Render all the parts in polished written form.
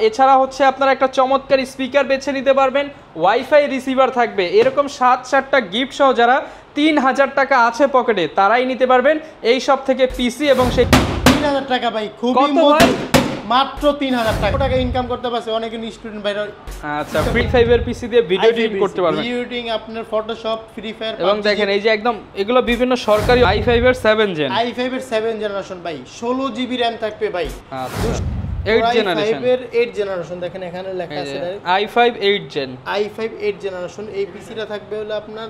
এছাড়া হচ্ছে আপনারা একটা চমৎকার স্পিকার বেছে নিতে পারবেন, ওয়াইফাই রিসিভার থাকবে, এরকম 7-4টা গিফট সহ যারা 3000 টাকা আছে পকেটে তারাই নিতে পারবেন এই সব থেকে পিসি। এবং সেই 3000 টাকা ভাই খুবই মাত্র 3000 টাকা ইনকাম করতে পারছে অনেক স্টুডেন্ট ভাইরা। আচ্ছা, ফ্রি ফায়ার পিসি দিয়ে ভিডিও এডিটিং করতে পারবেন, ভিডিও এডিটিং আপনার ফটোশপ, ফ্রি ফায়ার। এবং দেখেন এই যে একদম এগুলো বিভিন্ন সরকারি i5 এর 7 জেন, i5 এর 7 জেনারেশন ভাই, 16 জিবি র‍্যাম থাকবে ভাই। আচ্ছা 8 জেনারেশন, i5 এর 8 জেনারেশন দেখেন এখানে লেখা আছে i5 8 জেন, i5 8 জেনারেশন। এই পিসিটা থাকবে হলো আপনার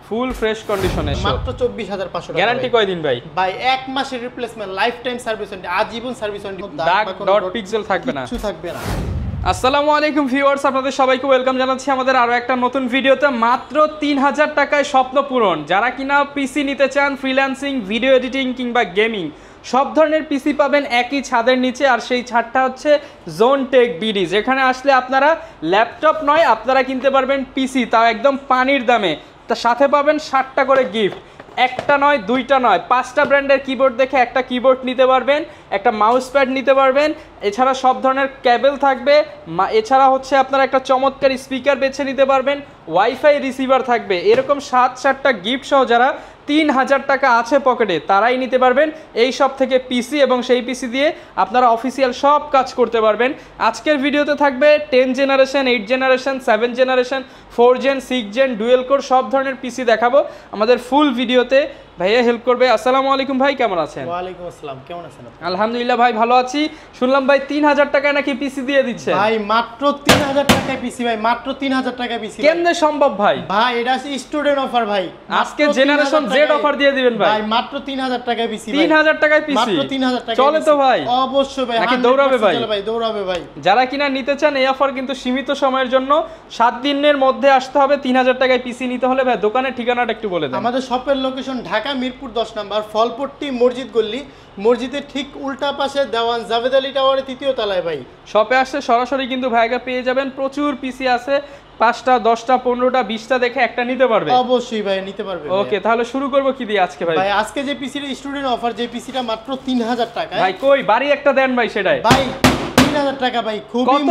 ফুল ফ্রেশ কন্ডিশনে, মাত্র 24500 টাকা। গ্যারান্টি কয়দিন ভাই? ভাই 1 মাসের replacement, life time service warranty, আজীবন সার্ভিস ওয়ারেন্টি, দাগ ডট পিক্সেল থাকবে না, কিছু থাকবে না। আসসালামু আলাইকুম ভিউয়ার্স, আপনাদের সবাইকে ওয়েলকাম জানাচ্ছি আমাদের আরো একটা নতুন ভিডিওতে। মাত্র 3000 টাকায় স্বপ্ন পূরণ। যারা কিনা পিসি নিতে চান, ফ্রিল্যান্সিং, ভিডিও এডিটিং কিংবা গেমিং সব ধরনের পিসি পাবেন একই ছাদের নিচে। আর সেই ছাদটা হচ্ছে জোন টেক বিডি, যেখানে আসলে আপনারা ল্যাপটপ নয়, আপনারা কিনতে পারবেন পিসি, তাও একদম পানির দামে। তার সাথে পাবেন 60টা করে গিফট, একটা নয়, দুইটা নয়, 5টা ব্র্যান্ডের কিবোর্ড দেখে একটা কিবোর্ড নিতে পারবেন, একটা মাউস প্যাড নিতে পারবেন। এছাড়া সব ধরনের কেবল থাকবে, এছাড়া হচ্ছে আপনারা একটা চমৎকার স্পিকার বেছে নিতে পারবেন, ওয়াইফাই রিসিভার থাকবে, এরকম 7-4টা গিফট সহ যারা 3000 টাকা আছে পকেটে তারাই নিতে পারবেন এই সব থেকে পিসি। এবং সেই পিসি দিয়ে আপনারা অফিসিয়াল সব কাজ করতে পারবেন। আজকের ভিডিওতে থাকবে 10 generation, 8 generation, 7 generation, 4 gen, 6 gen, dual core সব ধরনের পিসি দেখাবো আমাদের ফুল ভিডিওতে। ভাইয়া হেল্প করবে। আসসালামু আলাইকুম ভাই, কেমন আছেন? ওয়ালাইকুম আসসালাম, কেমন আছেন? আলহামদুলিল্লাহ ভাই, ভালো আছি। শুনলাম ভাই 3000 টাকায় নাকি পিসি দিয়ে দিচ্ছে। ভাই মাত্র 3000 টাকায় পিসি ভাই, মাত্র 3000 টাকায় পিসি। কেমনে সম্ভব ভাই? ভাই এটা স্টুডেন্ট অফার ভাই, আজকে জেনারেশন জেড অফার দিয়ে দিবেন ভাই। ভাই মাত্র 3000 টাকায় পিসি। 3000 টাকায় পিসি, মাত্র 3000 টাকা চলে তো ভাই? অবশ্যই ভাই, নাকি দৌড়াবে ভাই? চলে ভাই, দৌড়াবে ভাই। যারা কিনা নিতে চান এই অফার কিন্তু সীমিত সময়ের জন্য, 7 দিনের মধ্যে আসতে হবে। 3000 টাকায় পিসি নিতে হলে ভাই দোকানের ঠিকানাটা একটু বলে দেন। আমাদের শপের লোকেশন ঢাকা মিরপুর 10 নম্বর, ফলপট্টি মসজিদ গল্লি, মসজিদের ঠিক উল্টা পাশে দেওয়ান জাভেদ আলী টাওয়ারের 3য় তলায় ভাই। শপে আসলে সরাসরি কিন্তু ভাইগা পেয়ে যাবেন। প্রচুর পিসি আছে, 5টা 10টা 15টা 20টা দেখে একটা নিতে পারবে। অবশ্যই ভাই নিতে পারবে। ওকে, তাহলে শুরু করব কি দিয়ে আজকে ভাই? ভাই আজকে যে পিসির স্টুডেন্ট অফার, যে পিসিটা মাত্র 3000 টাকা। ভাই কই বাড়ি একটা দেন ভাই সেটাই। ভাই 3000 টাকা ভাই, খুবই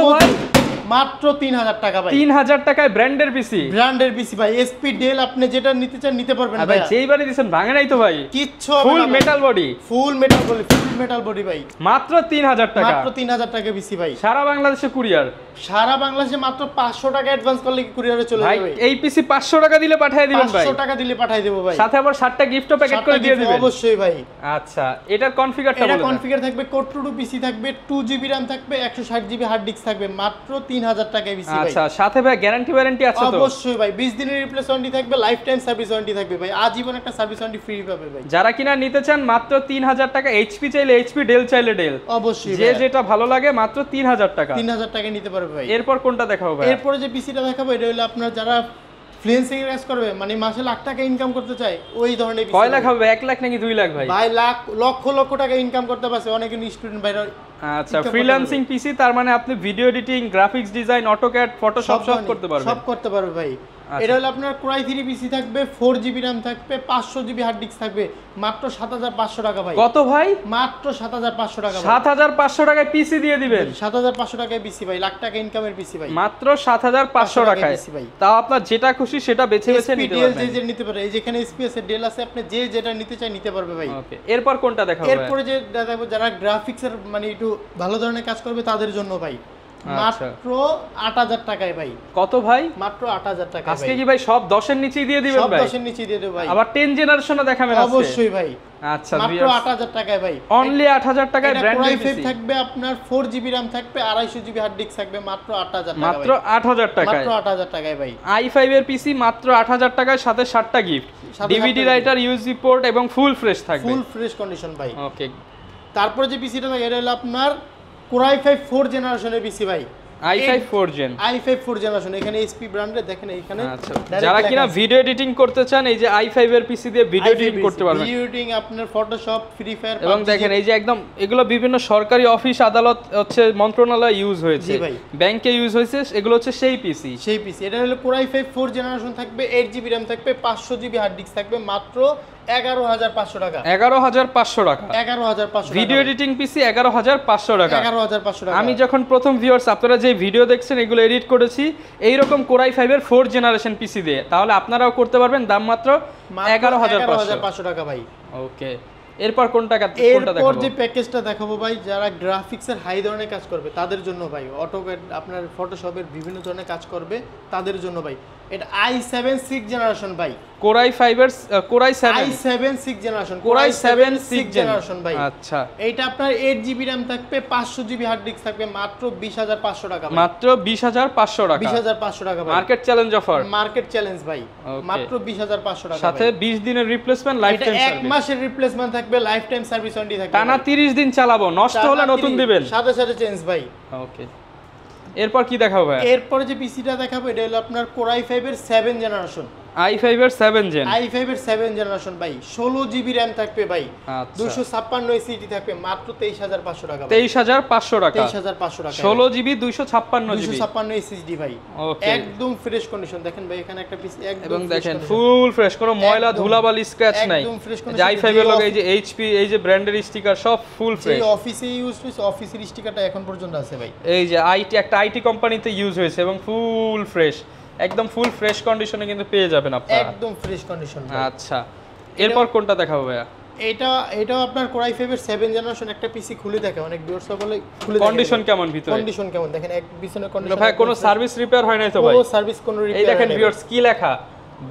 মাত্র 3000 টাকা ভাই। 3000 টাকায় ব্র্যান্ডের পিসি, ব্র্যান্ডের পিসি ভাই, এসপি ডেল, আপনি যেটা নিতে চান নিতে পারবেন ভাই। যেই বাড়ি দিবেন ভাঙে নাই তো ভাই? কিচ্ছু ফুল মেটাল বডি, ফুল মেটাল বডি, ফুল মেটাল বডি ভাই, মাত্র 3000 টাকা। মাত্র 3000 টাকা পিসি ভাই। সারা বাংলাদেশে কুরিয়ার, সারা বাংলাদেশে মাত্র 500 টাকা অ্যাডভান্স করলে কুরিয়ারে চলে যাবে ভাই। এই পিসি 500 টাকা দিলে পাঠিয়ে দিবেন ভাই? 500 টাকা দিলে পাঠিয়ে দেব ভাই, সাথে আবার 7টা গিফটও প্যাকেট করে দিয়ে দিবেন। অবশ্যই ভাই। আচ্ছা, এটার কনফিগারটা বলেন। এটা কনফিগার থাকবে, কোড টু পিসি থাকবে, 2 জিবি RAM থাকবে, 160 জিবি হার্ড ডিস্ক থাকবে, মাত্র 3000 টাকায় পিসি ভাই। আচ্ছা, সাথে ভাই গ্যারান্টি ওয়ারেন্টি আছে তো? অবশ্যই ভাই, 20 দিনের রিপ্লেস ওয়ারেন্টি থাকবে, লাইফ টাইম সার্ভিস ওয়ারেন্টি থাকবে ভাই, আজীবন একটা সার্ভিস ওয়ারেন্টি ফ্রি পাবে ভাই। যারা কিনা নিতে চান মাত্র 3000 টাকা, এইচপি চাইলে এইচপি, ডেল চাইলে ডেল, অবশ্যই যে যেটা ভালো লাগে মাত্র 3000 টাকা। 3000 টাকায় নিতে পারবে ভাই। এরপর কোনটা দেখাবো ভাই? এরপরে যে পিসিটা দেখাবো এটা হলো আপনার যারা ফ্রিল্যান্সিং এর কাজ করবে, মানে মাসে লাখ টাকা ইনকাম করতে চায়, ওই ধরনের পিসি। কয় লাখ হবে? 1 লাখ নাকি 2 লাখ ভাই? ভাই লক্ষ লক্ষ টাকা ইনকাম করতে পারছে অনেক স্টুডেন্ট ভাইরা। আচ্ছা, ফ্রিল্যান্সিং পিসি, তার মানে আপনি video editing, graphics design, AutoCAD, Photoshop সব করতে পারবেন। সব করতে পারবে ভাই। এটা হলো আপনার কোরাই 3 পিসি থাকবে, 4 জিবি RAM থাকবে, 500 জিবি হার্ড ডিস্ক থাকবে, মাত্র 7500 টাকা ভাই। কত ভাই? মাত্র 7500 টাকা ভাই। 7500 টাকায় পিসি দিয়ে দিবেন? 7500 টাকায় পিসি ভাই, লাখ টাকা ইনকামের পিসি ভাই, মাত্র 7500 টাকায় পিসি ভাই। তাও আপনার যেটা খুশি সেটা বেছে বেছে নিতে পারবেন। যে নিতে পারে, এই যেখানে এসপি আছে, ডেল আছে, আপনি যে যেটা নিতে চাই নিতে পারবে ভাই। ওকে, এরপর কোনটা দেখাবো? এরপরে যে দেখাবো যারা গ্রাফিক্সের মানে একটু ভালো ধরনের কাজ করবে তাদের জন্য ভাই, মাত্র 8000 টাকায় ভাই। কত ভাই? মাত্র 8000 টাকা। আজকে কি ভাই সব 10 এর নিচেই দিয়ে দিবেন ভাই? সব 10 এর নিচে দিয়ে দেব ভাই। আবার 10 জেনারেশনও দেখাবেন আজকে? অবশ্যই ভাই। আচ্ছা, মাত্র 8000 টাকায় ভাই, অনলি 8000 টাকায় ব্র্যান্ডের পিসি থাকবে, আপনার 4 জিবি RAM থাকবে, 250 জিবি হার্ড ডিস্ক থাকবে, মাত্র 8000 টাকা। মাত্র 8000 টাকায়, মাত্র 8000 টাকায় ভাই। i5 এর পিসি মাত্র 8000 টাকায়, সাথে 7টা gift, DVD writer, USB port এবং ফুল ফ্রেশ থাকবে, ফুল ফ্রেশ কন্ডিশন ভাই। ওকে, তারপরে যে পিসিটা থাকে এটা হলো আপনার কোরাই 5 4 জেনারেশনের পিসি ভাই। i5 4 জেন i5 4 জেনারেশন, এখানে এইচপি ব্র্যান্ডের দেখেন এখানে। আচ্ছা, যারা কিনা ভিডিও এডিটিং করতে চান এই যে i5 এর পিসি দিয়ে ভিডিও এডিটিং করতে পারবেন। ভিডিও এডিটিং আপনার ফটোশপ, ফ্রি ফায়ার, এবং দেখেন এই যে একদম এগুলো বিভিন্ন সরকারি অফিস আদালত হচ্ছে মন্ত্রণালয় ইউজ হয়েছে, ব্যাংকে ইউজ হয়েছে, এগুলো হচ্ছে সেই পিসি। এটা হলো Core i5 4 জেনারেশন থাকবে, 8GB RAM থাকবে, 500GB হার্ড ডিস্ক থাকবে, মাত্র 11,500 টাকা। 11,500 টাকা 11,500 ভিডিও এডিটিং পিসি 11,500 টাকা। 11,500 টাকা। আমি যখন প্রথম ভিউয়ার্স আপনারা যে ভিডিও দেখছেন এগুলো এডিট করেছি এইরকম Core i5 এর 4 জেনারেশন পিসি দিয়ে, তাহলে আপনারাও করতে পারবেন, দাম মাত্র 11,500 টাকা ভাই। ওকে, এরপর কোনটা এরপর যে প্যাকেজটা দেখাবো ভাই, যারা গ্রাফিক্সের হাই ধরনের কাজ করবে তাদের জন্য ভাই, অটোক্যাড আপনার ফটোশপের বিভিন্ন ধরনের কাজ করবে তাদের জন্য ভাই, এটা i7 6 জেনারেশন ভাই। Core i5 এর Core i7 6 generation, Core i7 6 generation ভাই। আচ্ছা, এইটা আপনার 8GB RAM থাকবে, 500GB হার্ড ডিস্ক থাকবে, মাত্র 20,500 টাকা ভাই। মাত্র 20,500 টাকা 20,500 টাকা ভাই। Market challenge offer, market challenge ভাই, মাত্র 20,500 টাকা। সাথে 20 দিনের রিপ্লেসমেন্ট, লাইফ টাইম সার্ভিস, 1 মাসের রিপ্লেসমেন্ট থাকবে, লাইফ টাইম সার্ভিস ওয়ারেন্টি থাকবে, টানা 30 দিন চালাবো, নষ্ট হলে নতুন দিবেন, সাথে সাথে চেঞ্জ ভাই। ওকে, এরপর কি দেখাবো ভাই? এরপর যে পিসিটা দেখাবো এটা হলো আপনার Core i5 এর 7 জেনারেশন, i5 এর 7 জেন, i5 এর 7 জেনারেশন ভাই, 16GB RAM থাকবে ভাই, 256 SSD থাকবে, মাত্র 23,500 টাকা। 23,500 টাকা 23,500 টাকা, 16GB 256 SSD ভাই, ওকে, একদম ফ্রেশ কন্ডিশন। দেখেন ভাই এখানে একটা পিস একদম, এবং দেখেন ফুল ফ্রেশ, কোনো ময়লা ধুলাবালি স্ক্র্যাচ নাই। একদম ফ্রেশ যে i5 এর লগে এই যে এইচপি এই যে ব্র্যান্ডের স্টিকার সব ফুল ফ্রেশ, এই অফিসে ইউজ হইছে, অফিসের স্টিকারটা এখন পর্যন্ত আছে ভাই। এই যে একটা আইটি কোম্পানিতে ইউজ হয়েছে এবং ফুল ফ্রেশ, একদম ফুল ফ্রেশ কন্ডিশনে কিন্তু পেয়ে যাবেন আপনারা, একদম ফ্রেশ কন্ডিশন। আচ্ছা, এরপর কোনটা দেখাবো ভাইয়া? এটাও আপনার Core i5 এর 7 জেনারেশন, একটা পিসি খুলে দেখে অনেক ভিউয়ার্স বলে খুলে দেখে কন্ডিশন কেমন, ভিতরে কন্ডিশন কেমন দেখেন, এক পিছনের কন্ডিশন ভাই, কোনো সার্ভিস রিপেয়ার হয় নাই তো ভাই? কোনো সার্ভিস, কোনো রিপেয়ার। এই দেখেন ভিউয়ার্স কি লেখা,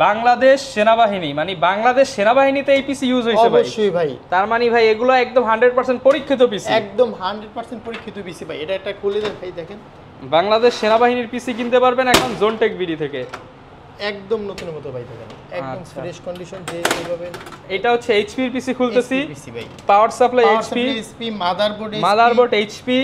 বাংলাদেশ সেনাবাহিনী, মানে বাংলাদেশ সেনাবাহিনীতে এই পিসি ইউজ হয়েছে ভাই। অবশ্যই ভাই, তার মানে ভাই এগুলো একদম 100% পরীক্ষিত পিসি, একদম 100% পরীক্ষিত পিসি ভাই। এটা একটা খুলে দেখাই, দেখেন বাংলাদেশ সেনাবাহিনীর পিসি কিনতে পারবেন এখন জোনটেক বিডি থেকে, একদম নতুনের মতো ভাই, দেখেন একদম ফ্রেশ কন্ডিশন। যেভাবে এটা হচ্ছে এইচপি এর পিসি খুলতেছি, পিসি ভাই, power supply HP, motherboard HP,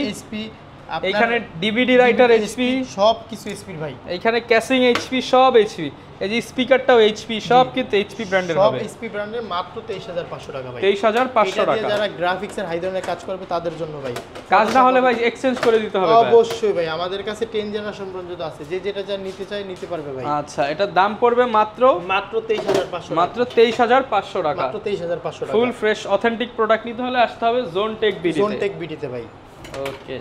এখানে ডিভিডি রাইটার এইচপি, সব কিছু এইচপি ভাই, এখানে ক্যাসিং এইচপি, সব এইচপি, এই যে স্পিকারটাও এইচপি, সব কিন্তু এইচপি ব্র্যান্ডের হবে, সব এইচপি ব্র্যান্ডের, মাত্র 23,500 টাকা ভাই। 23,500 টাকা। যারা গ্রাফিক্সের হাই ধরনের কাজ করবে তাদের জন্য ভাই, কাজ না হলে ভাই এক্সচেঞ্জ করে দিতে হবে। অবশ্যই ভাই, আমাদের কাছে 10 জেনারেশন পর্যন্ত আছে, যে যেটা যা নিতে চায় নিতে পারবে ভাই। আচ্ছা, এটার দাম পড়বে মাত্র 23,500, মাত্র 23,500 টাকা, মাত্র 23,500 টাকা। ফুল ফ্রেশ অথেন্টিক প্রোডাক্ট নিতে হলে আসতে হবে জোনটেক বিডি, জোনটেক বিডিতে ভাই। ওকে,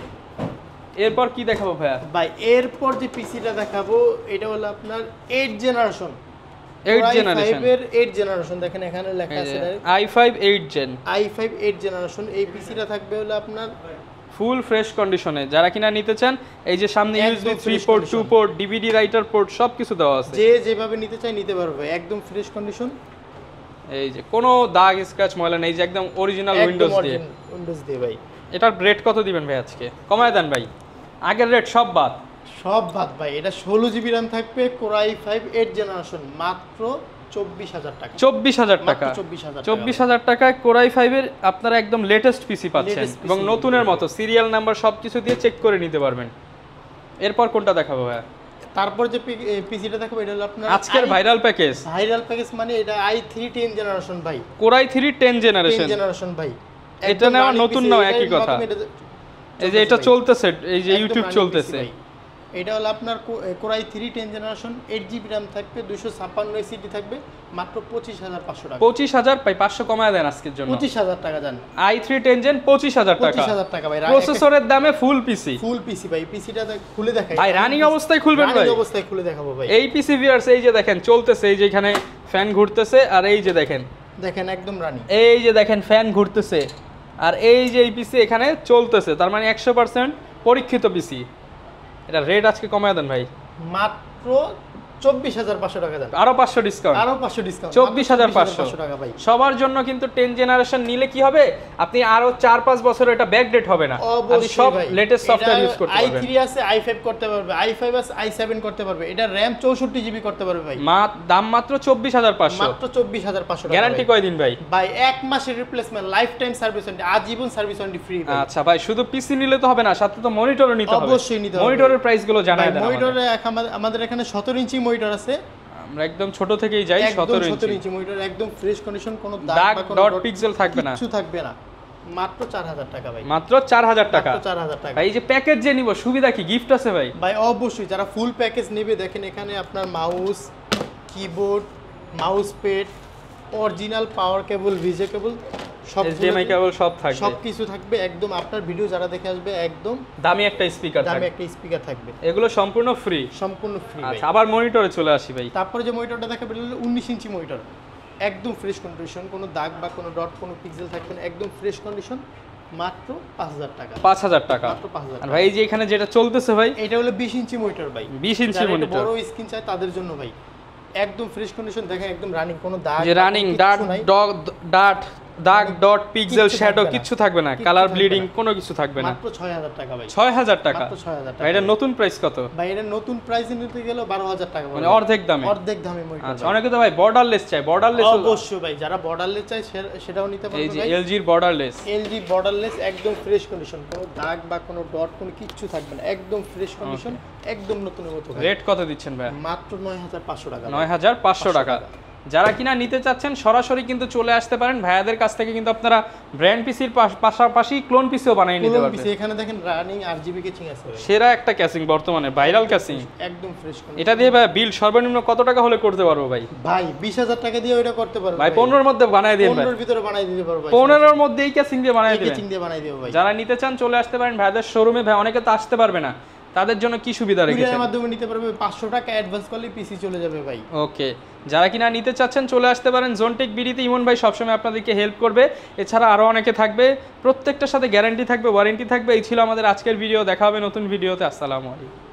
এরপর কি দেখাবো ভাইয়া? ভাই এরপর যে পিসিটা দেখাবো এটা হলো আপনার 8 জেনারেশন, 8 জেনারেশন, এর 8 জেনারেশন, দেখেন এখানে লেখা আছে i5 8 জেন, i5 8 জেনারেশন। এই পিসিটা থাকবে হলো আপনার ফুল ফ্রেশ কন্ডিশনে, যারা কিনা নিতে চান এই যে সামনে USB 3 port, 2 port, DVD writer port সব কিছু দেওয়া আছে, যে যেভাবে নিতে চায় নিতে পারবে, একদম ফ্রেশ কন্ডিশন। এই যে কোনো দাগ স্ক্র্যাচ ময়লা নেই, যে একদম অরিজিনাল উইন্ডোজ দিয়ে ভাই। এটার রেট কত দিবেন ভাই আজকে? কমায় দেন ভাই, আগের রেট সব বাদ ভাই। এটা 16GB RAM থাকবে, Core i5 8 জেনারেশন, মাত্র 24,000 টাকা। 24,000 টাকা, 24,000 টাকায় Core i5 এর আপনারা একদম লেটেস্ট পিসি পাচ্ছেন এবং নতুনের মতো সিরিয়াল নাম্বার সবকিছু দিয়ে চেক করে নিতে পারবেন। এরপর কোনটা দেখাবো ভাই? তারপর যে পিসিটা দেখাবো এটা হলো আপনার আজকের ভাইরাল প্যাকেজ। ভাইরাল প্যাকেজ মানে এটা i3 10 জেনারেশন ভাই, Core i3 10 জেনারেশন ভাই। এটা নেওয়া নতুন নাও, একই কথা। এই যে এটা চলতেছে, এই যে ইউটিউব চলতেছে, এটা হলো আপনার Core i3 10 generation, 8GB RAM থাকবে, 256 SSD থাকবে, মাত্র 25,500 টাকা। 25,000 পাই, 500 কমায় দেন আজকের জন্য। 25,000 টাকা জান, i3 10 জেন 25,000 টাকা। 25,000 টাকা ভাই, প্রসেসরের দামে ফুল পিসি, ভাই। পিসিটা খুলে দেখাই ভাই, রানিং অবস্থায় খুলবেন ভাই, রানিং অবস্থায় খুলে দেখাবো ভাই। এই পিসি ভিউয়ার্স এই যে দেখেন চলতেছে, এই যে এখানে ফ্যান ঘুরতেছে, আর এই যে দেখেন একদম রানিং, এই যে দেখেন ফ্যান ঘুরতেছে, আর এই যে এই পিসি এখানে চলতেছে, তার মানে 100% পরীক্ষিত পিসি। এটা রেট আজকে কমায় দেন ভাই, মাত্র 24,500 টাকা দেন, আরো 500 ডিসকাউন্ট, আরো 500 ডিসকাউন্ট, 24,500 টাকা ভাই। সবার জন্য কিন্তু 10 জেনারেশন নিলে কি হবে, আপনি আরো 4-5 বছর এটা ব্যাকডেট হবে না, আপনি সব লেটেস্ট সফটওয়্যার ইউজ করতে পারবেন। i3 আছে, i5 করতে পারবে, i5 আছে, i7 করতে পারবে, এটা র‍্যাম 64 জিবি করতে পারবে ভাই। দাম মাত্র 24,500, মাত্র 24,500 টাকা। গ্যারান্টি কয়দিন ভাই? ভাই 1 মাসের replacement, life time service warranty, আজীবন সার্ভিস ওয়ারেন্টি ফ্রি ভাই। আচ্ছা ভাই, শুধু পিসি নিলে তো হবে না, সাথে তো মনিটরও নিতে হবে। অবশ্যই নিতে হবে। মনিটরের প্রাইস গুলো জানাই দেন। মনিটরে আমাদের এখানে 17 ইঞ্চি মনিটর আছে, আমরা একদম ছোট থেকেই যাই। 17 ইঞ্চি মনিটর, একদম ফ্রেশ কন্ডিশন, কোনো দাগ ডট পিক্সেল থাকবে না, কিছু থাকবে না। মাত্র 4,000 টাকা ভাই, মাত্র 4,000 টাকা। মাত্র 4,000 টাকা ভাই এই যে প্যাকেজ যে নিব, সুবিধা কি, গিফট আছে ভাই? ভাই অবশ্যই, যারা ফুল প্যাকেজ নেবে দেখেন এখানে আপনার mouse, keyboard, mouse pad, original power cable, VGA cable, সব HDMI কেবল সব থাকবে, সব কিছু থাকবে একদম। আপনার ভিডিও যারা দেখে আসবে একদম দামি একটা স্পিকার থাকবে, দামি একটা স্পিকার থাকবে, এগুলো সম্পূর্ণ ফ্রি, সম্পূর্ণ ফ্রি। আচ্ছা, আবার মনিটরে চলে আসি ভাই। তারপরে যে মনিটরটা দেখাবে 19 ইঞ্চি মনিটর, একদম ফ্রেশ কন্ডিশন, কোনো দাগ বা কোনো ডট কোনো পিক্সেল থাকবে না, একদম ফ্রেশ কন্ডিশন, মাত্র 5,000 টাকা। 5,000 টাকা। মাত্র 5,000 আর ভাই এই যে এখানে যেটা চলতেছে ভাই, এটা হলো 20 ইঞ্চি মনিটর ভাই, 20 ইঞ্চি যারা একটু মনিটর, বড় স্ক্রিন চায় তাদের জন্য ভাই, একদম ফ্রেশ কন্ডিশন, দেখেন একদম রানিং, কোনো দাগ যে রানিং দাগ ডট পিক্সেল শ্যাডো কিচ্ছু থাকবে না, কালার ব্লিডিং কোনো কিছু থাকবে না। মাত্র 6,000 টাকা ভাই, 6,000 টাকা। মাত্র 6,000 টাকা। ভাই এটা নতুন প্রাইস কত? ভাই এটা নতুন প্রাইসে নিতে গেলে 12,000 টাকা, মানে অর্ধেক দামে, অর্ধেক দামে মনিটর। আচ্ছা, অনেকে তো ভাই বর্ডারলেস চায়, বর্ডারলেস অবশ্যই ভাই, যারা বর্ডারলেস চায় সেটাও নিতে পারবে এই যে ভাই। LG এর বর্ডারলেস, LG বর্ডারলেস, একদম ফ্রেশ কন্ডিশন, কোনো দাগ বা কোনো ডট কোনো কিচ্ছু থাকবে না, একদম ফ্রেশ কন্ডিশন, একদম নতুনের মতো ভাই। রেট কত দিচ্ছেন ভাই? মাত্র 9,500 টাকা। 9,500 টাকা। যারা কিনা নিতে চাচ্ছেন সরাসরি কিন্তু চলে আসতে পারেন ভাইয়াদের কাছ থেকে, কিন্তু আপনারা ব্র্যান্ড পিসির পাশাপাশি ক্লোন পিসিও বানিয়ে নিতে পারবেন। এখানে দেখেন রানিং RGB ক্যাচিং আছে ভাই, সেরা একটা ক্যাসিং, বর্তমানে ভাইরাল ক্যাসিং, একদম ফ্রেশ কন্ডিশন। এটা দিয়ে ভাই বিল সর্বনিম্ন কত টাকা হলে করতে পারবো ভাই? ভাই 20,000 টাকা দিয়ে ওটা করতে পারবো ভাই 15 এর মধ্যে বানাই দিন ভাই, 15 এর ভিতরে বানাই দিতে পারবো ভাই, 15 এর মধ্যে এই ক্যাসিং দিয়ে বানাই দিবেন, ক্যাচিং দিয়ে বানাই দেব ভাই। যারা নিতে চান চলে আসতে পারেন ভাইয়াদের শোরুমে। ভাই অনেকে তো আসতে পারবে না, তাদের জন্য কি সুবিধা রেখেছেন? কুরিয়ারের মাধ্যমে নিতে পারবে, 500 টাকা অ্যাডভান্স করলে পিসি চলে যাবে ভাই। ওকে, যারা কিনা নিতে চাচ্ছেন চলে আসতে পারেন জোনটেক বিডিতে। ইমন ভাই সবসময় আপনাদেরকে হেল্প করবে, এছাড়া আরও অনেকে থাকবে, প্রত্যেকটার সাথে গ্যারান্টি থাকবে, ওয়ারেন্টি থাকবে। এই ছিল আমাদের আজকের ভিডিও, দেখা হবে নতুন ভিডিওতে। আসসালামু আলাইকুম।